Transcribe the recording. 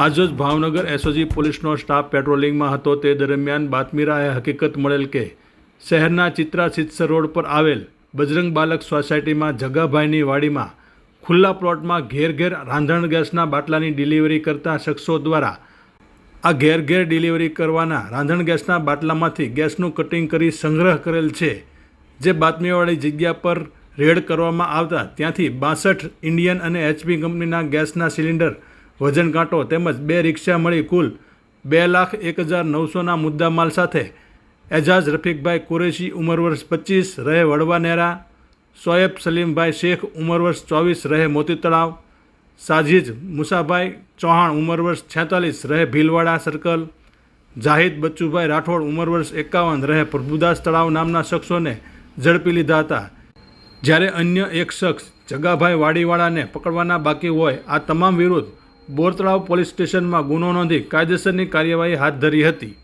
આજરોજ ભાવનગર એસઓજી પોલીસનો સ્ટાફ પેટ્રોલિંગમાં હતો તે દરમિયાન બાતમીરાએ હકીકત મળેલ કે શહેરના ચિત્રા સિત્સર રોડ પર આવેલ બજરંગ બાલક સોસાયટીમાં જગાભાઈની વાડીમાં ખુલ્લા પ્લોટમાં ઘેર ઘેર રાંધણ ગેસના બાટલાની ડિલિવરી કરતા શખ્સો દ્વારા આ ઘેર ઘેર ડિલિવરી કરવાના રાંધણ ગેસના બાટલામાંથી ગેસનું કટિંગ કરી સંગ્રહ કરેલ છે, જે બાતમીવાળી જગ્યા પર રેડ કરવામાં આવતા ત્યાંથી 62 ઇન્ડિયન અને HP કંપનીના ગેસના સિલિન્ડર, વજન કાંટો તેમજ 2 રિક્ષા મળી કુલ 2,01,900ના મુદ્દામાલ સાથે એજાઝ રફીકભાઈ કુરેશી ઉંમર વર્ષ 25 રહે વડવા નેરા, શોએબ સલીમભાઈ શેખ ઉંમર વર્ષ 24 રહે મોતી તળાવ, સાજીદ મુસાભાઈ ચૌહાણ ઉંમર વર્ષ 46 રહે ભીલવાડા સર્કલ, જાહિદ બચ્ચુભાઈ રાઠોડ ઉંમર વર્ષ 51 રહે પ્રભુદાસ તળાવ નામના શખ્સોને ઝડપી લીધા હતા, જ્યારે અન્ય એક શખ્સ જગાભાઈ વાડીવાળાને પકડવાના બાકી હોય. આ તમામ વિરુદ્ધ બોરતળાવ પોલીસ સ્ટેશનમાં ગુનો નોંધી કાયદેસરની કાર્યવાહી હાથ ધરી હતી.